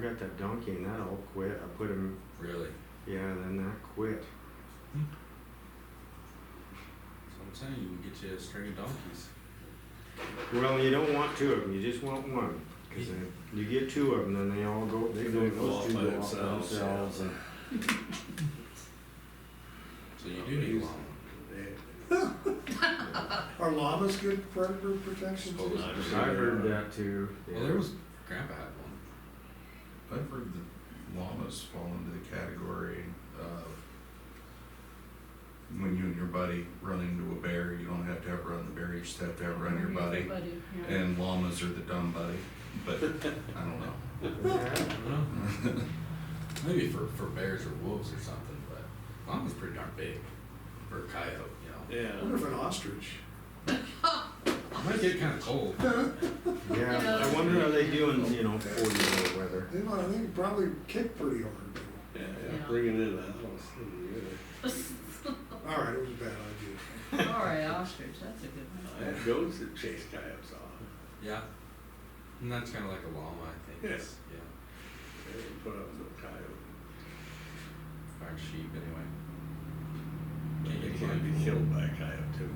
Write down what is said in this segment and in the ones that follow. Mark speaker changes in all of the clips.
Speaker 1: got that donkey and that all quit. I put him,
Speaker 2: Really?
Speaker 1: yeah, then that quit.
Speaker 2: So I'm saying, you can get you a string of donkeys.
Speaker 1: Well, you don't want two of them, you just want one. Cause then you get two of them, then they all go,
Speaker 3: They
Speaker 1: those
Speaker 3: go off
Speaker 1: two
Speaker 3: by
Speaker 1: go off
Speaker 3: themselves,
Speaker 1: themselves and.
Speaker 2: So you do need one.
Speaker 4: Are llamas good predator protection too?
Speaker 2: Suppose.
Speaker 1: I heard that too.
Speaker 2: Well, there was, Grandpa had one.
Speaker 5: I've heard that llamas fall into the category of when you and your buddy run into a bear, you don't have to have run the bear, you just have to have run your buddy.
Speaker 6: Yeah.
Speaker 5: And llamas are the dumb buddy, but I don't know.
Speaker 1: Yeah.
Speaker 2: I don't know. Maybe for bears or wolves or something, but llama's pretty darn big for a coyote, you know.
Speaker 3: Yeah.
Speaker 4: I wonder if an ostrich.
Speaker 2: It might get kind of cold.
Speaker 1: Yeah, I wonder how they do in, 40-year weather.
Speaker 4: They can probably kick pretty hard.
Speaker 3: Yeah,
Speaker 6: Yeah.
Speaker 3: bring it in the house. Yeah.
Speaker 4: All right, it was a bad idea.
Speaker 6: All right, ostrich, that's a good
Speaker 3: I
Speaker 6: one.
Speaker 3: had goats that chase coyotes off.
Speaker 2: Yeah. And that's kind of like a llama, I think.
Speaker 3: Yes.
Speaker 2: Yeah.
Speaker 3: They didn't put up no coyote.
Speaker 2: Or sheep, anyway.
Speaker 3: They can't be killed by a coyote too.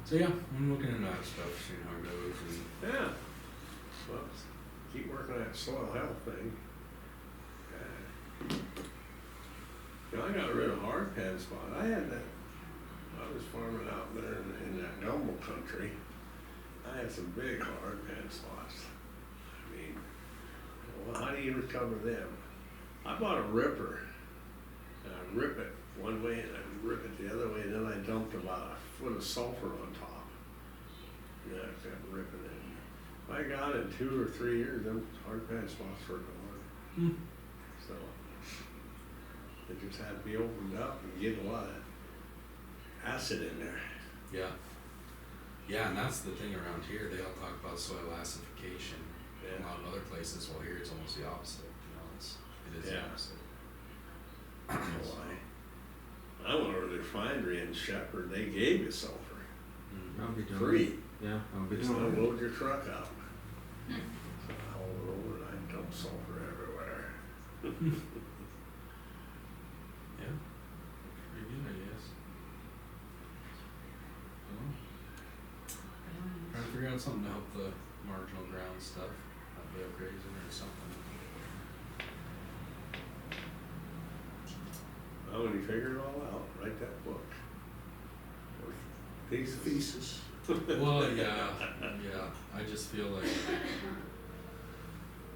Speaker 2: So yeah, I'm looking into that stuff, seeing how it goes, and
Speaker 3: Yeah. Well, keep working on that soil health thing. I got rid of hard pan spot. I had that, I was farming out there in that Elmo country. I had some big hard pan spots. I mean, well, how do you recover them? I bought a ripper. And I rip it one way and I rip it the other way, and then I dumped about a foot of sulfur on top. And I kept ripping it. I got in 2 or 3 years, them hard pan spots were gone. So it just had to be opened up and get a lot of acid in there.
Speaker 2: yeah. Yeah, and that's the thing around here, they all talk about soil acidification. In a lot of other places, well, here it's almost the opposite, it is the
Speaker 3: Yeah.
Speaker 2: opposite.
Speaker 3: So I went over to the refinery in Shepherd, they gave you sulfur,
Speaker 1: I'll be doing
Speaker 3: free.
Speaker 1: it. Yeah, I'll be
Speaker 3: Just
Speaker 1: doing it.
Speaker 3: unload your truck up. So I hauled it over and I dumped sulfur everywhere.
Speaker 2: Yeah. Pretty good, I guess. Trying to figure out something to help the marginal ground stuff, bale grazing or something.
Speaker 3: Well, when you figure it all out, write that book. Or thesis.
Speaker 4: Thesis.
Speaker 2: Well, yeah, I just feel like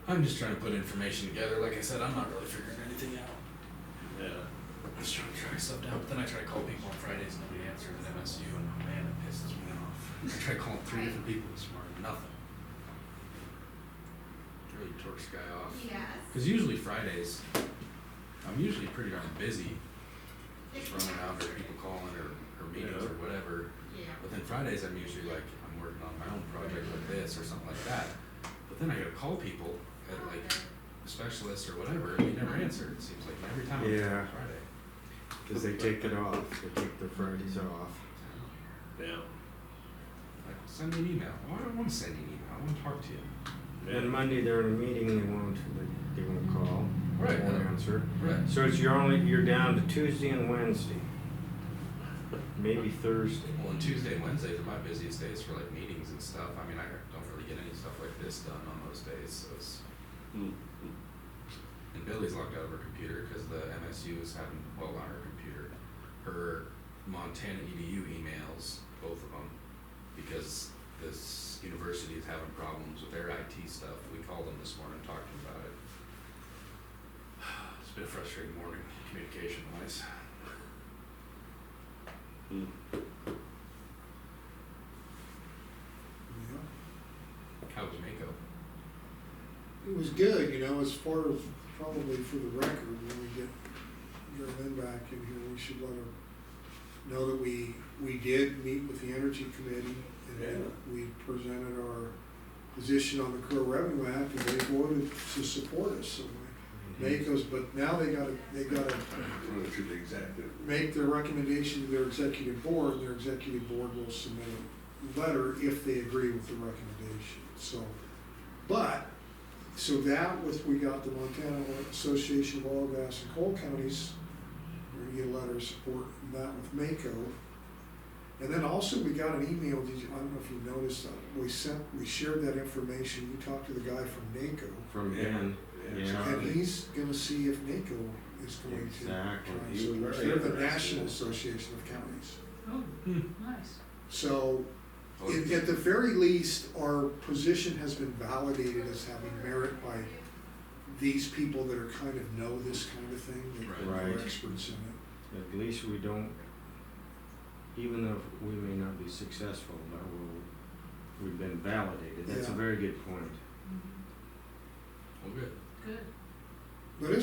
Speaker 2: I'm just trying to put information together. Like I said, I'm not really figuring anything out.
Speaker 3: Yeah.
Speaker 2: I was trying to track stuff down, but then I try to call people on Fridays and nobody answered at MSU, and man, it pisses me off. I tried calling 3 different people this morning, nothing. Really tore this guy off.
Speaker 7: Yes.
Speaker 2: Because usually Fridays, I'm usually pretty darn busy, just running around or people calling or meetings or whatever.
Speaker 7: Yeah.
Speaker 2: But then Fridays, I'm usually like, I'm working on my own project like this or something like that. But then I gotta call people at like specialists or whatever, and they never answer, it seems like every time I
Speaker 1: Yeah.
Speaker 2: on Friday.
Speaker 1: Cause they take it off, they take their Fridays off.
Speaker 3: Yeah.
Speaker 2: Like, send me an email. Well, I don't wanna send you an email, I wanna talk to you.
Speaker 1: Then Monday they're in a meeting, they won't call,
Speaker 2: Right,
Speaker 1: they won't
Speaker 2: yeah.
Speaker 1: answer.
Speaker 2: Right.
Speaker 1: So it's you're down to Tuesday and Wednesday, maybe Thursday.
Speaker 2: Well, and Tuesday and Wednesdays are my busiest days for like meetings and stuff. I mean, I don't really get any stuff like this done on those days, so it's. And Billy's locked out of her computer because the MSU is having, well, not her computer, her Montana EDU emails, both of them, because this university is having problems with their IT stuff. We called them this morning, talking about it. It's been a frustrating morning, communication wise.
Speaker 4: Yeah.
Speaker 2: How was Mako?
Speaker 4: It was good, as far as probably for the record, when we get Lynn back in here, we should let her know that we did meet with the Energy Committee and then we presented our position on the Crow Revenue Act and they voted to support us. So Mako's, but now they gotta
Speaker 3: Run it through the executive.
Speaker 4: make their recommendation to their executive board, and their executive board will submit a letter if they agree with the recommendation. So But, so that with, we got the Montana Association of Oil, Gas and Coal Counties, we're gonna get a letter of support on that with MACO. And then also we got an email, I don't know if you noticed, we shared that information, you talked to the guy from NACO.
Speaker 1: From
Speaker 3: Yeah.
Speaker 1: Ben, yeah.
Speaker 4: And he's gonna see if NACO is going to
Speaker 1: Exactly.
Speaker 4: try.
Speaker 3: He's
Speaker 4: So
Speaker 3: very
Speaker 4: they're the
Speaker 3: interested.
Speaker 4: National Association of Counties.
Speaker 6: Oh, nice.
Speaker 4: So,
Speaker 2: Oh,
Speaker 4: at the very least, our position has been validated as having merit by these people that are kind of know this kind of thing, that
Speaker 1: Right.
Speaker 4: are experts in it.
Speaker 1: At least we don't, even though we may not be successful, but we've been validated. That's a
Speaker 4: Yeah.
Speaker 1: very good point.
Speaker 2: Well, good.
Speaker 6: Good.
Speaker 4: But it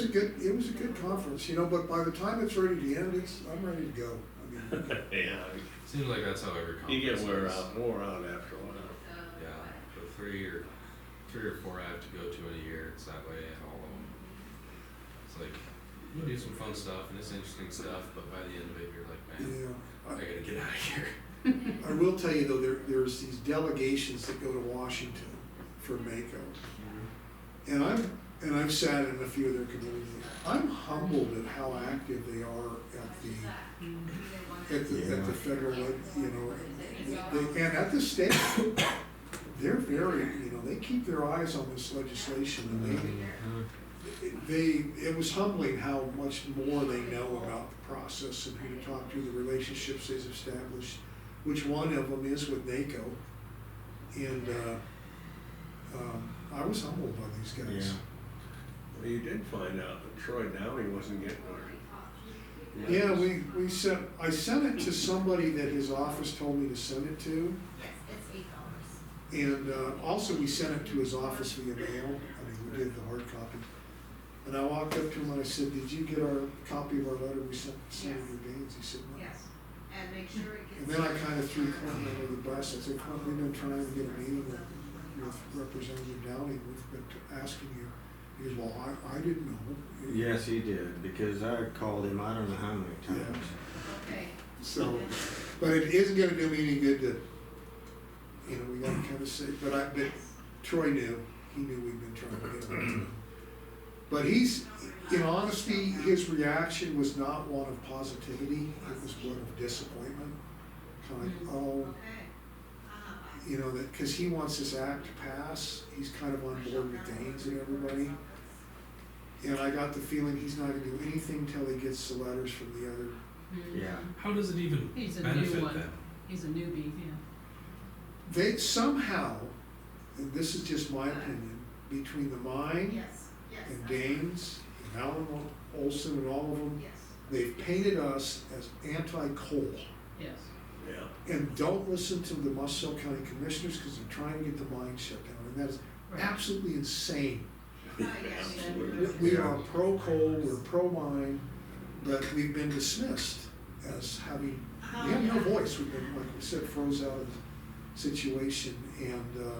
Speaker 4: was a good conference, you know, but by the time it's ready to end, I'm ready to go. I mean,
Speaker 3: Yeah,
Speaker 2: Seems like that's how every conference
Speaker 3: you get
Speaker 2: is.
Speaker 3: wore out after a while.
Speaker 2: Yeah, the three or four I have to go to in a year, it's that way at all of them. It's like, you do some fun stuff and it's interesting stuff, but by the end of it, you're like, man,
Speaker 4: yeah.
Speaker 2: I gotta get out of here.
Speaker 4: I will tell you though, there's these delegations that go to Washington for MACO. And I've sat in a few of their committee meetings. I'm humbled at how active they are at the federal, you know, and at the state. They're very, you know, they keep their eyes on this legislation and it was humbling how much more they know about the process and who to talk to, the relationships they've established, which one of them is with NACO. And, I was humbled by these guys.
Speaker 1: Yeah.
Speaker 3: Well, you did find out that Troy Downey wasn't getting our.
Speaker 4: Yeah, I sent it to somebody that his office told me to send it to.
Speaker 7: Yes, it's $8.
Speaker 4: And also we sent it to his office via mail. I mean, we did the hard copy. And I walked up to him and I said, "Did you get our copy of our letter we sent Senator Gaines?" He said, "No."
Speaker 7: Yes, and make sure it
Speaker 4: And
Speaker 7: gets.
Speaker 4: then I kind of threw Clinton under the bus. I said, "Clinton, we've been trying to get a meeting with Representative Downey. We've been asking you." He goes, "Well, I didn't know."
Speaker 1: Yes, he did, because I called him, I don't know how many times.
Speaker 7: Okay.
Speaker 4: So, but it isn't gonna do me any good to, you know, we gotta kind of say, but Troy knew, he knew we'd been trying to get him. But he's, in honesty, his reaction was not one of positivity, it was one of disappointment. Kind of, oh,
Speaker 7: Okay.
Speaker 4: you know, that, cause he wants this act to pass, he's kind of on board with Danes and everybody. And I got the feeling he's not gonna do anything till he gets the letters from the other.
Speaker 1: Yeah.
Speaker 2: How does it even
Speaker 6: He's a new
Speaker 2: benefit
Speaker 6: one.
Speaker 2: them?
Speaker 6: He's a newbie, yeah.
Speaker 4: They somehow, and this is just my opinion, between the mine
Speaker 7: Yes, yes.
Speaker 4: and
Speaker 7: that's
Speaker 4: Danes, and Alan Olson and all of them,
Speaker 7: right. Yes.
Speaker 4: they've painted us as anti-coal.
Speaker 6: Yes.
Speaker 3: Yeah.
Speaker 4: And don't listen to the Muscle County Commissioners because they're trying to get the mine shut down, and that is
Speaker 6: Right.
Speaker 4: absolutely insane.
Speaker 7: Yes.
Speaker 3: Absolutely.
Speaker 4: We are pro-coal, we're pro-mine, but we've been dismissed as having, we have no voice, we've been, like we said, froze out of the situation, and,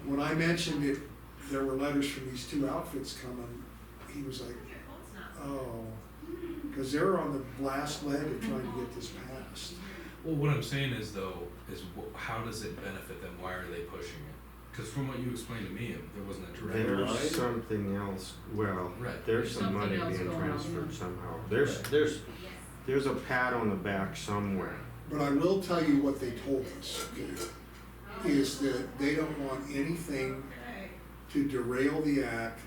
Speaker 4: when I mentioned it, there were letters from these two outfits coming, he was like, oh, because they're on the last leg of trying to get this passed.
Speaker 2: Well, what I'm saying is though, how does it benefit them? Why are they pushing it? Because from what you explained to me, there wasn't a direct.
Speaker 3: There-
Speaker 1: There's something else, well,
Speaker 2: Right.
Speaker 1: there's some
Speaker 6: Something
Speaker 1: money
Speaker 6: else
Speaker 1: being
Speaker 6: going on,
Speaker 1: transferred
Speaker 6: yeah.
Speaker 1: somehow. There's a pat on the back somewhere.
Speaker 4: But I will tell you what they told us, okay, is that they don't want anything to derail the act,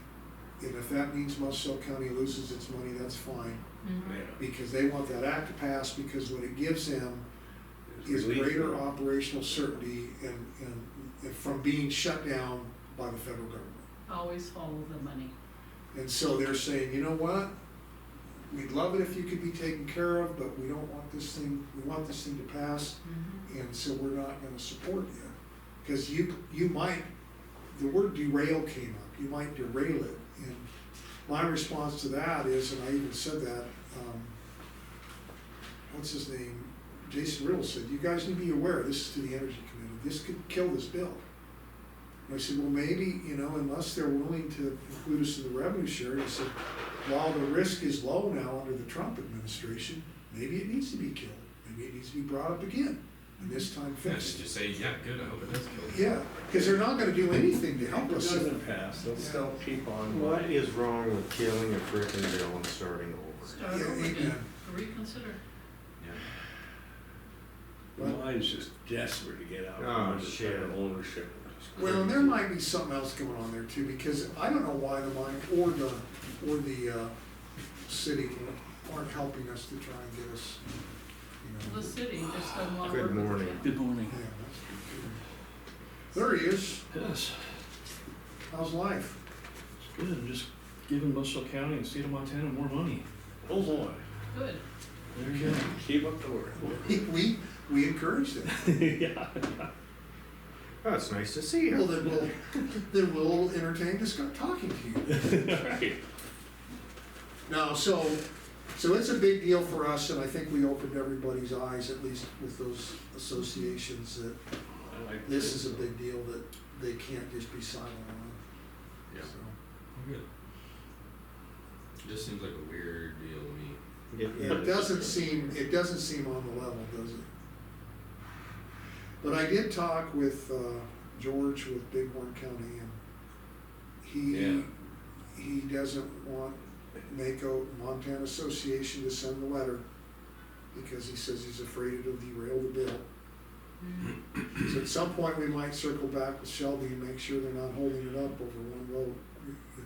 Speaker 4: and if that means Muscle County loses its money, that's fine,
Speaker 6: Mhm.
Speaker 3: Yeah.
Speaker 4: because they want that act to pass, because what it gives them is
Speaker 3: Relief.
Speaker 4: greater operational certainty and from being shut down by the federal government.
Speaker 6: Always follow the money.
Speaker 4: And so they're saying, you know what? We'd love it if you could be taken care of, but we don't want this thing, we want this thing to pass, and so we're not gonna support you. Cause you might, the word derail came up, you might derail it, and my response to that is, and I even said that, what's his name? Jason Riddle said, you guys need to be aware, this is to the Energy Committee, this could kill this bill. And I said, well, maybe, you know, unless they're willing to include us in the revenue sharing, I said, while the risk is low now under the Trump administration, maybe it needs to be killed, maybe it needs to be brought up again. and this time
Speaker 2: Yeah,
Speaker 4: fix
Speaker 2: should
Speaker 4: it.
Speaker 2: just say, yeah, good, I hope it does kill.
Speaker 4: Yeah, because they're not gonna do anything to
Speaker 3: If
Speaker 4: help
Speaker 3: it
Speaker 4: us.
Speaker 3: doesn't pass, they'll still keep on.
Speaker 1: What is wrong with killing a frickin' bill and starting over?
Speaker 6: Start
Speaker 4: Yeah,
Speaker 6: over
Speaker 4: amen.
Speaker 6: again, reconsider.
Speaker 2: Yeah.
Speaker 3: Mine's just desperate to get out
Speaker 1: Oh,
Speaker 3: from under
Speaker 1: shit.
Speaker 3: their ownership.
Speaker 4: Well, and there might be something else going on there too, because I don't know why the mine or the city aren't helping us to try and get us, you know.
Speaker 6: The city just doesn't want to work
Speaker 1: Good
Speaker 6: with the
Speaker 1: morning.
Speaker 6: town.
Speaker 8: Good morning.
Speaker 4: Yeah, that's good. There he is.
Speaker 8: Yes,
Speaker 4: How's life?
Speaker 8: it's good. I'm just giving Bushel County and state of Montana more money.
Speaker 3: Oh, boy.
Speaker 6: Good.
Speaker 8: There you go.
Speaker 3: Keep up the work.
Speaker 4: We encouraged it.
Speaker 8: Yeah.
Speaker 1: Oh, it's nice to see
Speaker 4: Well,
Speaker 1: you.
Speaker 4: then we'll entertain talking to you.
Speaker 8: Right.
Speaker 4: No, so it's a big deal for us, and I think we opened everybody's eyes, at least with those associations, that
Speaker 3: I like
Speaker 4: this is a big deal that they can't just be silent on.
Speaker 2: Yeah.
Speaker 4: So,
Speaker 2: Good. It just seems like a weird deal to me.
Speaker 4: It doesn't seem on the level, does it? But I did talk with George with Bighorn County, and he doesn't want NACO, Montana Association, to send the letter because he says he's afraid it'll derail the bill. So at some point, we might circle back with Shelby and make sure they're not holding it up over one road, you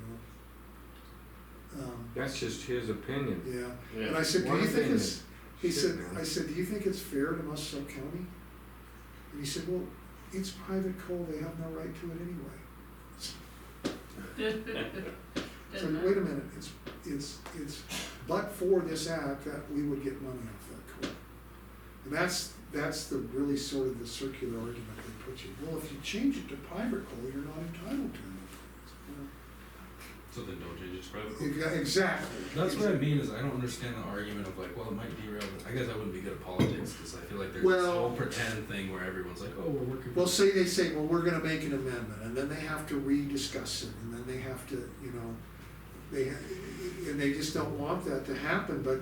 Speaker 4: know.
Speaker 1: That's just his opinion.
Speaker 4: Yeah, and I said, do
Speaker 1: One
Speaker 4: you think
Speaker 1: thing
Speaker 4: it's, he said,
Speaker 1: shit, man.
Speaker 4: I said, do you think it's fair to Muscle County? And he said, well, it's private coal, they have no right to it anyway. It's
Speaker 6: Doesn't
Speaker 4: like, wait a
Speaker 6: matter.
Speaker 4: minute, it's, but for this act, that we would get money off that coal. And that's the really sort of the circular argument they put you, well, if you change it to private coal, you're not entitled to it.
Speaker 2: So then don't change it to private.
Speaker 4: Exactly.
Speaker 2: That's what I mean, is I don't understand the argument of like, well, it might derail, I guess I wouldn't be good at politics, cause I feel like there's this
Speaker 4: Well-
Speaker 2: whole pretend thing where everyone's like, oh, we're working.
Speaker 4: Well, they say, well, we're gonna make an amendment, and then they have to rediscuss it, and then they have to, you know, and they just don't want that to happen, but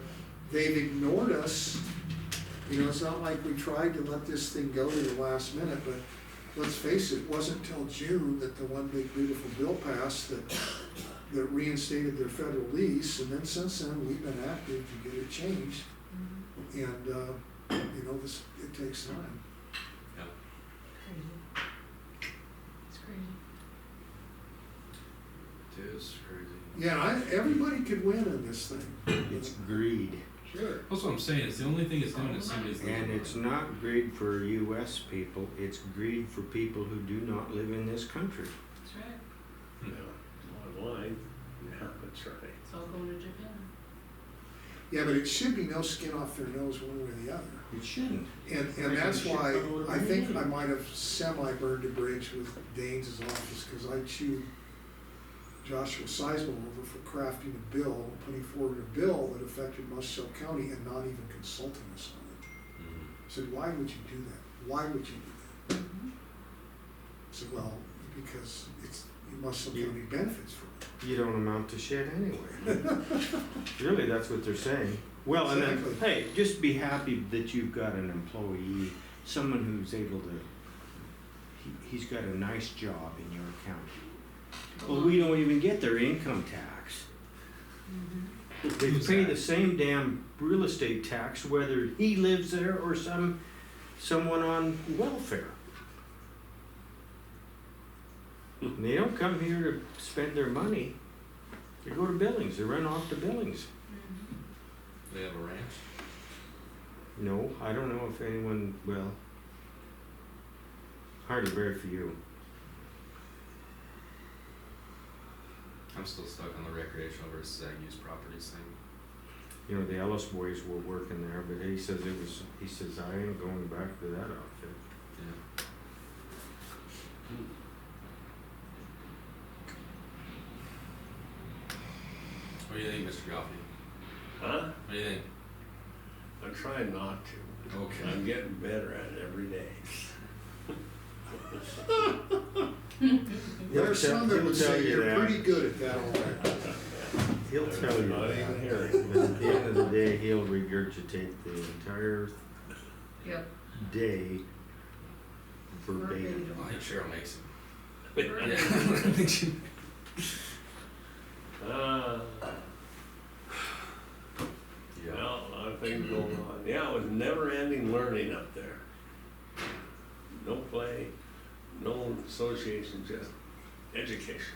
Speaker 4: they've ignored us. You know, it's not like we tried to let this thing go to the last minute, but let's face it wasn't till June that the one big beautiful bill passed that reinstated their federal lease, and then since then, we've been active to get it changed,
Speaker 6: Mhm.
Speaker 4: and, you know, it takes time.
Speaker 6: Crazy. It's crazy.
Speaker 2: It is crazy.
Speaker 4: Yeah, everybody could win in this thing.
Speaker 1: It's greed.
Speaker 3: Sure.
Speaker 2: That's what I'm saying, it's the only thing it's doing is somebody's.
Speaker 1: And it's not greed for US people, it's greed for people who do not live in this country.
Speaker 6: That's right.
Speaker 3: Yeah, online, yeah, that's right.
Speaker 6: It's all going to Japan.
Speaker 4: Yeah, but it should be no skin off their nose one way or the other.
Speaker 1: It shouldn't.
Speaker 4: And that's why I think I might have semi-burned a bridge with Danes' office, because I chewed Joshua Seisel over for crafting a bill, putting forward a bill that affected Muscle County and not even consulting us on it.
Speaker 2: Mhm.
Speaker 4: I said, why would you do that? Why would you do that?
Speaker 6: Mhm.
Speaker 4: I said, well, because Muscle
Speaker 1: You-
Speaker 4: County benefits from it.
Speaker 1: You don't amount to shit anyway. Really, that's what they're saying. Well, and then,
Speaker 4: Exactly.
Speaker 1: hey, just be happy that you've got an employee, someone who's able to, he's got a nice job in your county. Well, we don't even get their income tax.
Speaker 6: Mhm.
Speaker 1: They
Speaker 2: Who's
Speaker 1: pay
Speaker 2: that?
Speaker 1: the same damn real estate tax whether he lives there or someone on welfare. And they don't come here to spend their money. They go to Billings, they run off to Billings.
Speaker 6: Mhm.
Speaker 2: They have a ranch?
Speaker 1: No, I don't know if anyone, well, hardly very few.
Speaker 2: I'm still stuck on the recreational versus ag use properties thing.
Speaker 1: You know, the Ellis boys were working there, but he says I ain't going back to that outfit.
Speaker 2: Yeah. What do you think, Mr. Goffney?
Speaker 3: Huh?
Speaker 2: What do you think?
Speaker 3: I'm trying not to.
Speaker 2: Okay.
Speaker 3: I'm getting better at it every day.
Speaker 4: There are some that
Speaker 1: He'll
Speaker 4: would
Speaker 1: tell
Speaker 4: say
Speaker 1: you
Speaker 4: you're
Speaker 1: that.
Speaker 4: pretty good at that already.
Speaker 1: He'll tell you
Speaker 3: Not
Speaker 1: that.
Speaker 3: even hearing.
Speaker 1: But at the end of the day, he'll regurgitate the entire
Speaker 6: Yep.
Speaker 1: day verbatim.
Speaker 2: I think Cheryl makes it.
Speaker 6: Verbatim.
Speaker 2: Yeah, I think she. Yeah.
Speaker 3: Well, a lot of things going on. Yeah, it was never-ending learning up there. No play, no association, just education.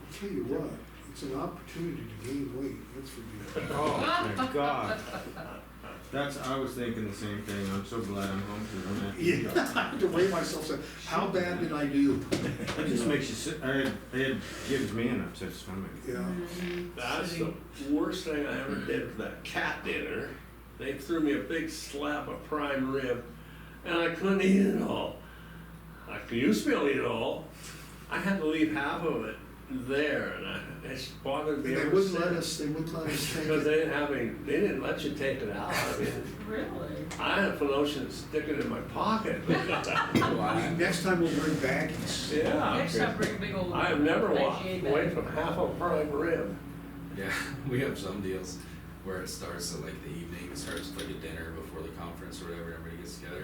Speaker 4: I'll tell you what, it's an opportunity to gain weight, that's for sure.
Speaker 1: Oh my God. I was thinking the same thing. I'm so glad I'm home because I'm at.
Speaker 4: Yeah, I have to weigh myself, say, how bad did I do?
Speaker 1: It just makes you sick. It gives me an upset stomach.
Speaker 4: Yeah,
Speaker 6: Mhm.
Speaker 3: That's the
Speaker 6: Sitting.
Speaker 3: worst thing I ever did for that cat dinner. They threw me a big slab of prime rib, and I couldn't eat it all. I used to be able to eat it all. I had to leave half of it there, and it's bothered me
Speaker 4: they
Speaker 3: ever
Speaker 4: wouldn't let
Speaker 3: since.
Speaker 4: us, they wouldn't let us take
Speaker 3: Because
Speaker 4: it.
Speaker 3: they didn't let you take it out. I mean,
Speaker 6: Really?
Speaker 3: I had a notion to stick it in my pocket.
Speaker 4: Next time we'll bring baggies.
Speaker 3: Yeah.
Speaker 6: Next time bring a big old.
Speaker 3: I have never walked
Speaker 6: IGA
Speaker 3: away
Speaker 6: bag.
Speaker 3: from half a prime rib.
Speaker 2: Yeah, we have some deals where it starts at like the evening, it starts with like a dinner before the conference or whatever, everybody gets together.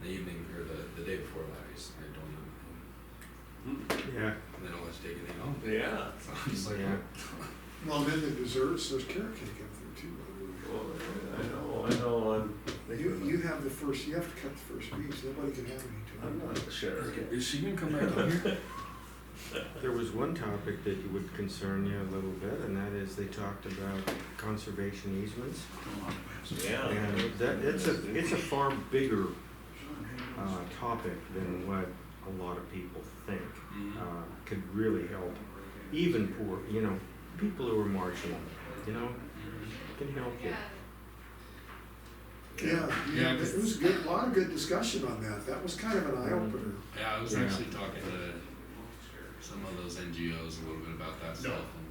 Speaker 2: The evening, or the day before that, I don't eat anything.
Speaker 1: Yeah.
Speaker 2: And they don't let you take anything home.
Speaker 3: Yeah.
Speaker 2: So I'm just like,
Speaker 1: Yeah.
Speaker 4: Well, then the desserts, there's carrot cake up there too, by the way.
Speaker 3: Well, I know,
Speaker 4: You have the first, you have to cut the first piece, nobody can have any
Speaker 3: I'm
Speaker 4: tonight.
Speaker 3: not sure.
Speaker 2: is she gonna come back in here?
Speaker 1: There was one topic that would concern you a little bit, and that is they talked about conservation easements.
Speaker 3: Yeah.
Speaker 1: And it's a far bigger topic than what a lot of people think. Could really help even poor, people who are marginal, can help you.
Speaker 4: Yeah,
Speaker 2: Yeah,
Speaker 4: it was a good, lot of good discussion on that, that was kind of an eye opener.
Speaker 2: Yeah, I was
Speaker 1: Yeah.
Speaker 2: actually talking to some of those NGOs a little bit about that stuff. And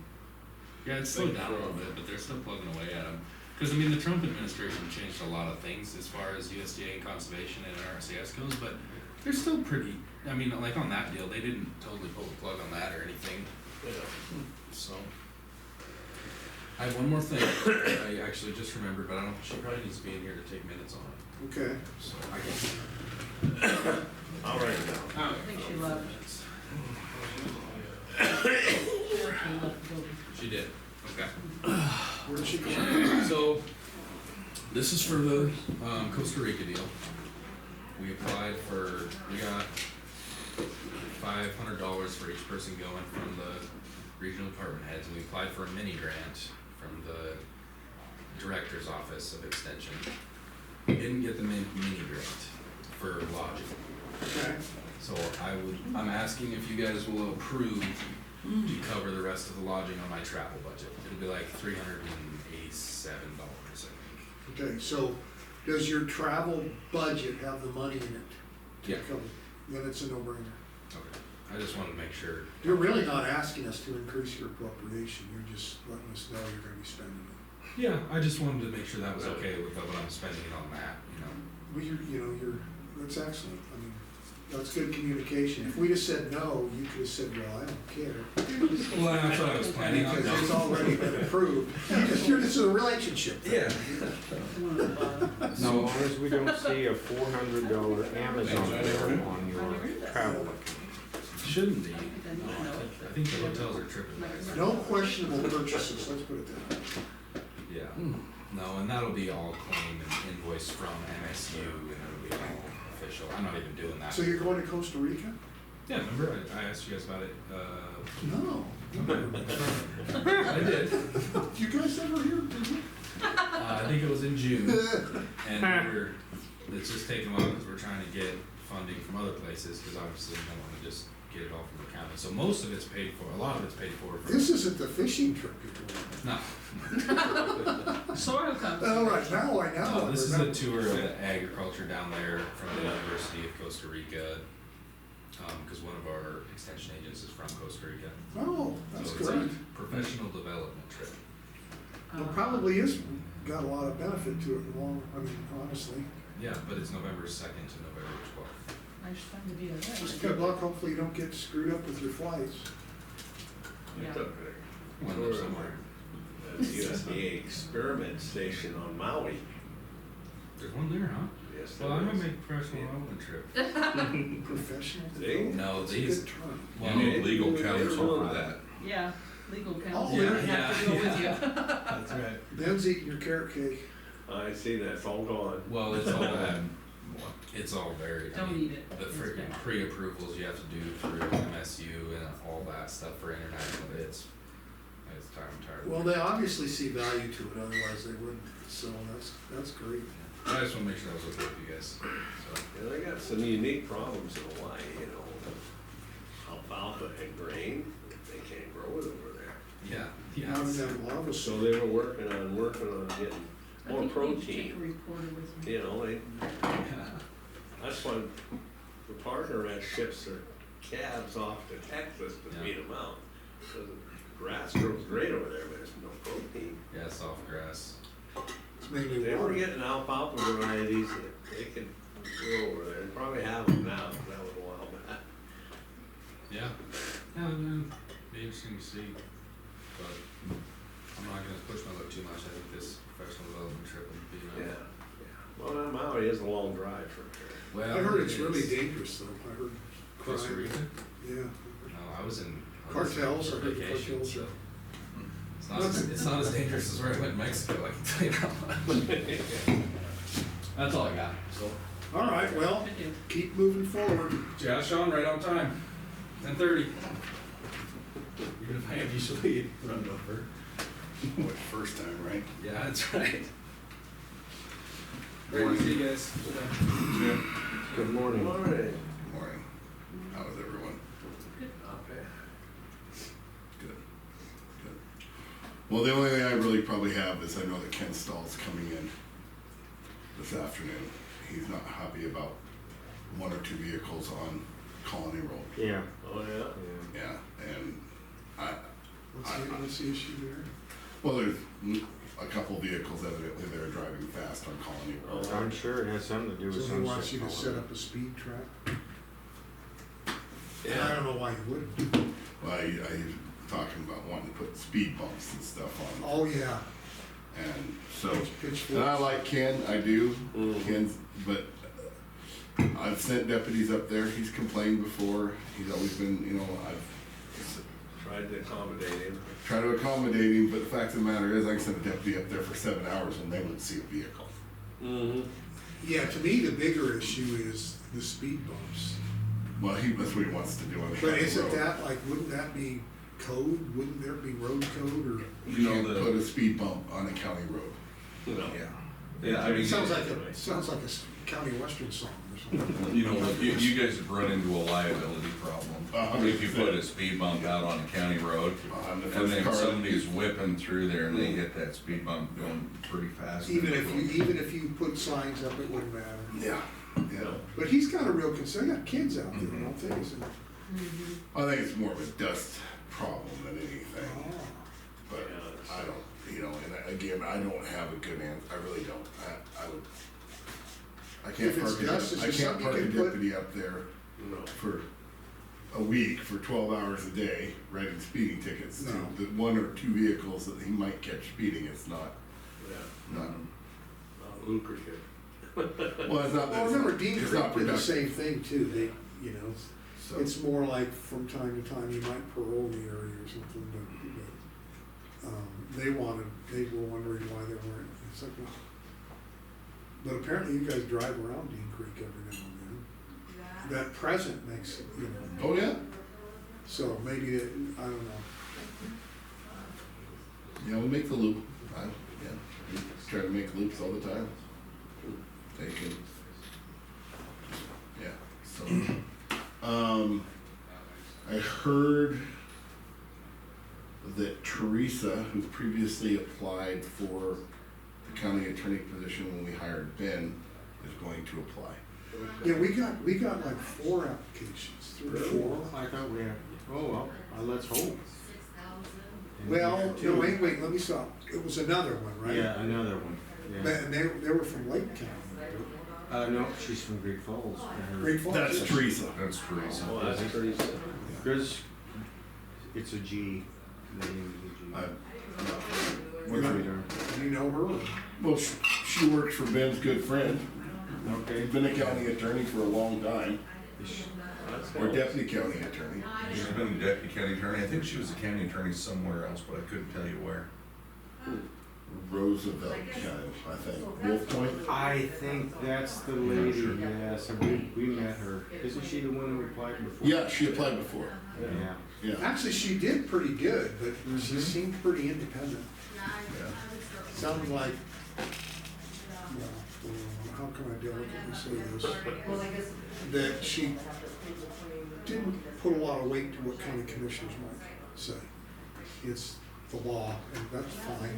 Speaker 2: yeah, it's slowed down a little bit, but they're still plugging away at them. Because, I mean, the Trump administration changed a lot of things as far as USDA and conservation and RCS goes, but they're still pretty, I mean, like on that deal, they didn't totally pull the plug on that or anything. So, I have one more thing I actually just remembered, but I don't, she probably needs to be in here to take minutes on it.
Speaker 4: Okay,
Speaker 2: So I can.
Speaker 3: I'll write it down.
Speaker 6: I think she left. She left the building.
Speaker 2: She did, okay.
Speaker 4: where did she go?
Speaker 2: So, this is for the Costa Rica deal. We applied for, we got $500 for each person going from the regional department heads, and we applied for a mini grant from the director's office of extension. We didn't get the mini grant for lodging.
Speaker 4: Okay,
Speaker 2: So I'm asking if you guys will approve to cover the rest of the lodging on my travel budget. It'll be like $387, I think.
Speaker 4: okay, so does your travel budget have the money in it? to
Speaker 2: Yeah.
Speaker 4: cover? Then it's a no-brainer.
Speaker 2: Okay, I just wanted to make sure.
Speaker 4: You're really not asking us to increase your appropriation, you're just letting us know you're gonna be spending it.
Speaker 2: Yeah, I just wanted to make sure that was okay with what I'm spending it on that,
Speaker 4: Well, that's excellent, I mean, that's good communication. If we'd have said no, you could have said, well, I don't care.
Speaker 2: Well, that's what I was planning on.
Speaker 4: Because it's already been approved. You're just in a relationship thing.
Speaker 2: Yeah.
Speaker 1: As long as we don't see a $400 Amazon bill on your travel account.
Speaker 2: Shouldn't be. I think the hotels are tripping.
Speaker 4: No questionable purchases, let's put it that way.
Speaker 2: Yeah. No, and that'll be all claimed and invoiced from MSU, and it'll be all official. I'm not even doing that.
Speaker 4: So you're going to Costa Rica?
Speaker 2: Yeah, remember I asked you guys about it,
Speaker 4: No.
Speaker 2: I did.
Speaker 4: You guys ever hear?
Speaker 2: I think it was in June, and it's just taking a while because we're trying to get funding from other places, because obviously we don't want to just get it all from the county. So most of it's paid for, a lot of it's paid for.
Speaker 4: This isn't the fishing trip you're going
Speaker 2: No,
Speaker 6: Soil comes.
Speaker 4: on. All right, now I know.
Speaker 2: no, this is a tour of the agriculture down there from the University of Costa Rica, because one of our extension agents is from Costa Rica.
Speaker 4: Oh, that's
Speaker 2: So it's
Speaker 4: great.
Speaker 2: a professional development trip.
Speaker 4: It probably is, got a lot of benefit to it in the long, honestly.
Speaker 2: Yeah, but it's November 2nd to November 12th.
Speaker 6: Nice time to be there.
Speaker 4: Just good luck, hopefully you don't get screwed up with your flights.
Speaker 6: Yeah.
Speaker 3: It's okay.
Speaker 2: One there somewhere.
Speaker 3: The USDA experiment station on Maui.
Speaker 2: There's one there, huh?
Speaker 3: Yes,
Speaker 2: Well,
Speaker 3: there
Speaker 2: I'm
Speaker 3: is.
Speaker 2: gonna make professional development trip.
Speaker 4: Professional
Speaker 3: See?
Speaker 4: development.
Speaker 2: No,
Speaker 4: That's a
Speaker 2: these-
Speaker 4: good term.
Speaker 5: You need legal counsel for that.
Speaker 6: Yeah, legal counsel
Speaker 4: Oh,
Speaker 6: would
Speaker 4: yeah,
Speaker 6: have to go with you.
Speaker 2: That's right.
Speaker 4: Ben's eating your carrot cake.
Speaker 3: I see that, it's all gone.
Speaker 2: Well, it's all very, I
Speaker 6: Don't
Speaker 2: mean,
Speaker 6: eat it.
Speaker 2: the
Speaker 6: It's
Speaker 2: freaking
Speaker 6: bad.
Speaker 2: pre-approvals you have to do through MSU and all that stuff for international, it's time tired.
Speaker 4: Well, they obviously see value to it, otherwise they wouldn't, so that's great.
Speaker 2: I just wanna make sure that was okay with you guys, so.
Speaker 3: Yeah, they got some unique problems in Hawaii, you know, alfalfa and grain, they can't grow it over there.
Speaker 2: Yeah,
Speaker 4: Not in
Speaker 2: yeah.
Speaker 4: that lava
Speaker 3: So
Speaker 4: soil.
Speaker 3: they were working on getting
Speaker 6: I
Speaker 3: more
Speaker 6: think we need to take a
Speaker 3: protein,
Speaker 6: recorder with me.
Speaker 3: you know, that's why the partner ranch ships their calves off to Texas to
Speaker 2: Yeah.
Speaker 3: feed them out. So the grass grows great over there, but there's no protein.
Speaker 2: Yeah, soft grass.
Speaker 4: It's mainly
Speaker 3: They were
Speaker 4: water.
Speaker 3: getting alfalfa varieties that they could grow over there, they probably have them now, that was a while back.
Speaker 2: Yeah. Yeah, man, be interesting to see, but I'm not gonna push my luck too much, I think this professional development trip would be
Speaker 3: Yeah,
Speaker 2: enough.
Speaker 3: well, that Maui is a long drive from here.
Speaker 2: Well,
Speaker 4: I heard
Speaker 2: it
Speaker 4: it's
Speaker 2: is.
Speaker 4: really dangerous though, I heard
Speaker 2: Costa
Speaker 4: crime.
Speaker 2: Rica?
Speaker 4: Yeah.
Speaker 2: No, I was in
Speaker 4: Cartels,
Speaker 2: for
Speaker 4: I heard
Speaker 2: vacation,
Speaker 4: cartels
Speaker 2: so.
Speaker 4: are-
Speaker 2: It's not as dangerous as where I went in Mexico, I can tell you that much. That's all I got, so.
Speaker 4: All right, well,
Speaker 6: Good deal.
Speaker 4: keep moving forward.
Speaker 2: Yeah, Sean, right on time, 10:30. Even if I have usually run over.
Speaker 5: First time, right?
Speaker 2: Yeah, that's right. Great to see you guys.
Speaker 1: Good morning.
Speaker 3: All right.
Speaker 5: Morning. How is everyone?
Speaker 3: Okay.
Speaker 5: Good. Good. Well, the only thing I really probably have is I know that Ken Stahl's coming in this afternoon. He's not happy about one or two vehicles on Colony Road.
Speaker 1: Yeah.
Speaker 3: Oh, yeah?
Speaker 5: Yeah, and
Speaker 4: What's the issue there?
Speaker 5: well, there's a couple vehicles evidently that are driving fast on Colony Road.
Speaker 1: I'm sure it has something to do with
Speaker 4: So he
Speaker 1: sunset.
Speaker 4: wants you to
Speaker 1: Colony.
Speaker 4: set up a speed trap? And I
Speaker 3: Yeah.
Speaker 4: don't know why you wouldn't.
Speaker 5: Well, he's talking about wanting to put speed bumps and stuff on,
Speaker 4: Oh, yeah.
Speaker 5: and so.
Speaker 4: Pitchforks.
Speaker 5: And I like Ken, I do.
Speaker 3: Mhm.
Speaker 5: Ken's, but I've sent deputies up there. He's complained before. He's always been, you know, I've
Speaker 3: Tried to accommodate him.
Speaker 5: tried to accommodate him, but the fact of the matter is I can send a deputy up there for 7 hours and they wouldn't see a vehicle.
Speaker 3: Mm-hmm.
Speaker 4: Yeah, to me, the bigger issue is the speed bumps.
Speaker 5: Well, that's what he wants to do on the
Speaker 4: But
Speaker 5: county
Speaker 4: isn't
Speaker 5: road.
Speaker 4: that, like, wouldn't that be code? Wouldn't there be road code or?
Speaker 5: You can't put a speed bump on a county road.
Speaker 3: No.
Speaker 5: Yeah,
Speaker 3: I mean,
Speaker 4: It sounds like a county western song or something.
Speaker 9: You know, you guys have run into a liability problem. If you put a speed bump out on a county road,
Speaker 5: On the
Speaker 9: and
Speaker 5: first
Speaker 9: then
Speaker 5: car.
Speaker 9: somebody's whipping through there and they hit that speed bump going pretty fast.
Speaker 4: Even if you put signs up, it wouldn't matter.
Speaker 5: Yeah, yeah.
Speaker 4: But he's got a real concern, he got kids out there, don't they? Isn't it?
Speaker 6: Mm-hmm.
Speaker 5: I think it's more of a dust problem than anything.
Speaker 4: Oh.
Speaker 5: But
Speaker 3: Yeah, it's-
Speaker 5: I don't, you know, and again, I don't have a good answer, I really don't, I would, I can't
Speaker 4: If it's
Speaker 5: park
Speaker 4: dust,
Speaker 5: a,
Speaker 4: is
Speaker 5: I
Speaker 4: there
Speaker 5: can't
Speaker 4: something you
Speaker 5: park a
Speaker 4: can put-
Speaker 5: deputy up there
Speaker 3: No.
Speaker 5: for a week, for 12 hours a day, writing speeding tickets to
Speaker 4: No.
Speaker 5: the one or two vehicles that he might catch speeding, it's not,
Speaker 3: Yeah,
Speaker 5: not,
Speaker 3: not lucrative.
Speaker 5: well, it's not that,
Speaker 4: Well, remember Dean
Speaker 5: it's
Speaker 4: Creek
Speaker 5: not
Speaker 4: did the
Speaker 5: productive.
Speaker 4: same thing too, they, you know,
Speaker 5: So,
Speaker 4: it's more like from time to time you might parole the area or something, but they were wondering why they weren't, it's like, well, but apparently you guys drive around Dean Creek every now and then. That present makes, it, you know,
Speaker 5: oh yeah,
Speaker 4: so maybe it, I don't know.
Speaker 5: yeah, we make the loop, yeah, we try to make loops all the time. They can, yeah, so, I heard that Teresa, who previously applied for the county attorney position when we hired Ben, is going to apply.
Speaker 4: Yeah, we got like 4 applications, 3 or 4.
Speaker 1: I thought we had, oh, well, let's hope.
Speaker 7: 6,000.
Speaker 4: Well, no, wait, let me stop. It was another one, right?
Speaker 1: Yeah, another one,
Speaker 4: But-
Speaker 1: yeah.
Speaker 4: And they were from Lake County.
Speaker 1: No, she's from Great Falls.
Speaker 4: Great Falls.
Speaker 5: That's Teresa.
Speaker 9: That's Teresa.
Speaker 3: Oh, that's pretty simple.
Speaker 1: Chris, it's a G, the name is a G.
Speaker 5: What's her-
Speaker 1: Radar.
Speaker 4: Do you know her?
Speaker 5: Well, she works for Ben's good friend.
Speaker 1: Okay.
Speaker 5: She's been a county attorney for a long time,
Speaker 3: That's
Speaker 5: or
Speaker 3: helps.
Speaker 5: deputy county attorney.
Speaker 9: She's been a deputy county attorney. I think she was a county attorney somewhere else, but I couldn't tell you where.
Speaker 5: Roosevelt County, I think. Wolf Point?
Speaker 1: I think that's the lady, yes, we met her. Isn't she the one who applied before?
Speaker 5: Yeah, she applied before.
Speaker 1: Yeah.
Speaker 5: Yeah.
Speaker 4: Actually, she did pretty good, but she seemed pretty independent. Sounded like, well, how can I delicately say this? That she didn't put a lot of weight to what county commissioners might say. It's the law, and that's fine.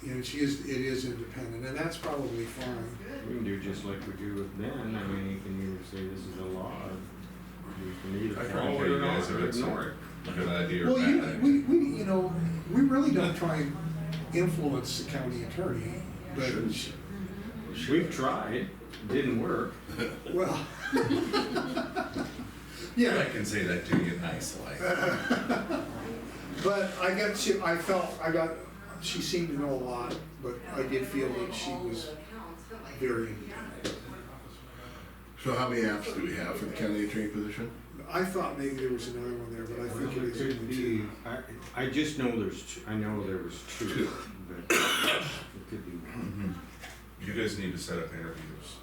Speaker 4: You know, it is independent, and that's probably fine.
Speaker 1: We can do just like we do with Ben. I mean, you can either say this is a law, or you can either
Speaker 9: I try to
Speaker 1: follow
Speaker 9: tell
Speaker 1: it
Speaker 9: you
Speaker 1: or not,
Speaker 9: guys if
Speaker 1: or
Speaker 9: it's
Speaker 1: ignore it.
Speaker 9: a good idea or
Speaker 4: Well,
Speaker 9: bad idea.
Speaker 4: we really don't try and influence the county attorney, but,
Speaker 1: We've tried, didn't work.
Speaker 4: well,
Speaker 9: I
Speaker 4: yeah,
Speaker 9: can say that to you nicely.
Speaker 4: but she seemed to know a lot, but I did feel that she was very independent.
Speaker 5: So how many apps do we have for the county attorney position?
Speaker 4: I thought maybe there was another one there, but I think it is
Speaker 1: Could
Speaker 4: only
Speaker 1: be,
Speaker 4: two.
Speaker 1: I just know I know there was two, but it could be one.
Speaker 9: You guys need to set up interviews,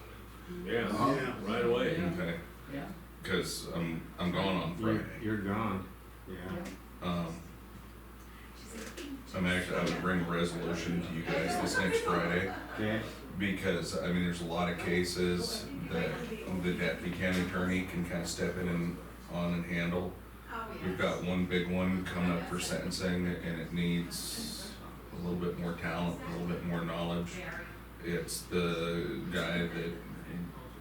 Speaker 3: Yeah,
Speaker 4: Yeah.
Speaker 3: right away.
Speaker 9: okay?
Speaker 6: Yeah.
Speaker 9: Cause I'm gone on Friday.
Speaker 1: You're gone, yeah.
Speaker 9: I would bring a resolution to you guys this next Friday,
Speaker 1: Okay,
Speaker 9: because, I mean, there's a lot of cases that the deputy county attorney can kind of step in on and handle. We've got one big one coming up for sentencing, and it needs a little bit more talent, a little bit more knowledge. It's the guy that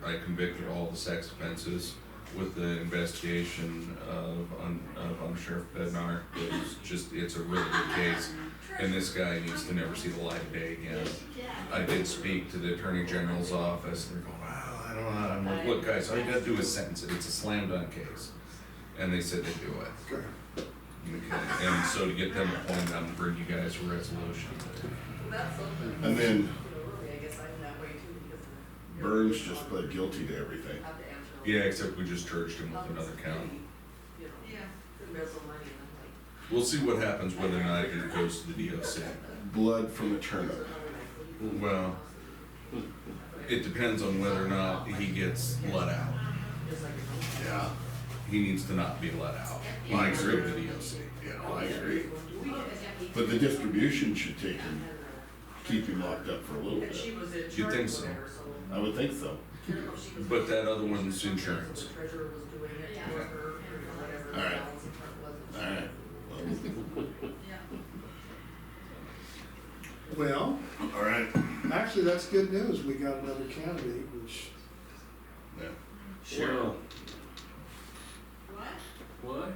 Speaker 9: I convicted all the sex offenses with the investigation of Sheriff Bednar. It's a really good case, and this guy needs to never see the light of day again. I did speak to the Attorney General's office, and they're going, well, I don't know. I'm like, look, guys, all you gotta do is sentence it. It's a slam dunk case. And they said they'd do it.
Speaker 4: Okay.
Speaker 9: Okay. And so to get them appointed, I'm gonna bring you guys a resolution.
Speaker 5: And then Burns just pled guilty to everything.
Speaker 9: Yeah, except we just charged him with another count. We'll see what happens whether or not it goes to the DOC.
Speaker 5: Blood from a turnip.
Speaker 9: Well, it depends on whether or not he gets let out.
Speaker 5: Yeah.
Speaker 9: He needs to not be let out. He
Speaker 5: I
Speaker 9: needs to go
Speaker 5: agree.
Speaker 9: to the DOC.
Speaker 5: Yeah, I agree. But the distribution should take him, keep him locked up for a little bit.
Speaker 9: You'd think so.
Speaker 5: I would think so.
Speaker 9: But that other one's insurance.
Speaker 5: All right. All right.
Speaker 4: Well,
Speaker 5: All right.
Speaker 4: actually, that's good news. We got another candidate, which,
Speaker 5: Yeah.
Speaker 1: Cheryl.
Speaker 3: What?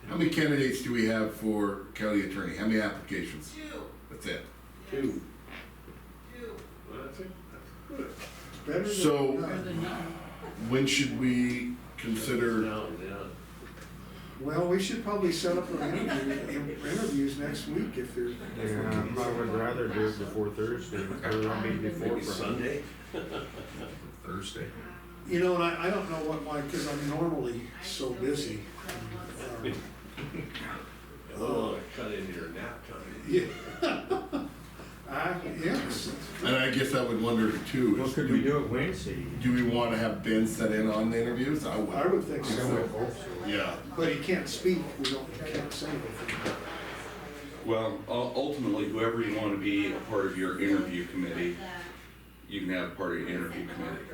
Speaker 5: How many candidates do we have for county attorney? How many applications? That's it.
Speaker 3: Two. Well, that's it. That's good.
Speaker 4: it's better than
Speaker 5: So-
Speaker 6: Better
Speaker 4: none.
Speaker 6: than none.
Speaker 5: When should we consider?
Speaker 3: Now, yeah.
Speaker 4: Well, we should probably set up interviews next week if there's.
Speaker 1: Yeah, I would rather do it before Thursday, or I mean before
Speaker 3: Maybe
Speaker 1: Friday.
Speaker 3: Sunday?
Speaker 9: Thursday.
Speaker 4: You know, and I don't know what because I'm normally so busy.
Speaker 3: I don't wanna cut into your nap time.
Speaker 4: Yeah. Yes.
Speaker 5: And I guess I would wonder too,
Speaker 1: Well,
Speaker 5: is
Speaker 1: could we do it Wednesday?
Speaker 5: do we want to have Ben set in on the interviews? I
Speaker 4: I
Speaker 5: would.
Speaker 4: would think
Speaker 1: I would
Speaker 4: so.
Speaker 1: hope so.
Speaker 5: Yeah.
Speaker 4: But he can't speak. He can't say anything.
Speaker 2: Well, ultimately, whoever you want to be a part of your interview committee, you can have part of your interview committee.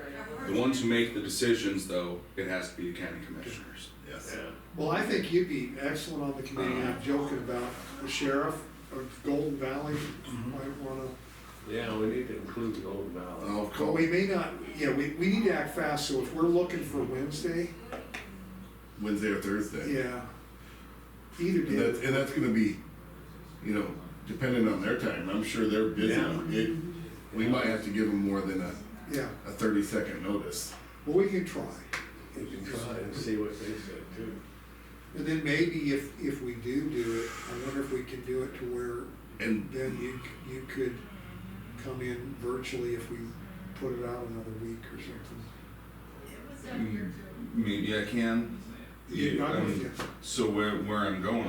Speaker 2: The ones who make the decisions, though, it has to be the county commissioners.
Speaker 5: Yes.
Speaker 3: Yeah.
Speaker 4: Well, I think you'd be excellent on the committee. I'm joking about the sheriff of Golden Valley. Might wanna,
Speaker 3: Yeah, we need to include Golden Valley.
Speaker 5: I'll
Speaker 4: but
Speaker 5: call
Speaker 4: we may not, yeah, we need to act fast. So if we're looking for Wednesday,
Speaker 5: Wednesday or Thursday.
Speaker 4: yeah. Either
Speaker 5: And that's,
Speaker 4: day.
Speaker 5: and that's gonna be, you know, dependent on their time. I'm sure they're busy.
Speaker 3: Yeah.
Speaker 5: We might have to give them more than
Speaker 4: Yeah.
Speaker 5: a 30-second notice.
Speaker 4: Well, we can try.
Speaker 3: We can try and see what they say too.
Speaker 4: And then maybe if we do it, I wonder if we can do it to where
Speaker 5: And
Speaker 4: then you could come in virtually if we put it out another week or something.
Speaker 9: Maybe I can.
Speaker 4: Yeah, I'm with you.
Speaker 9: So where I'm going,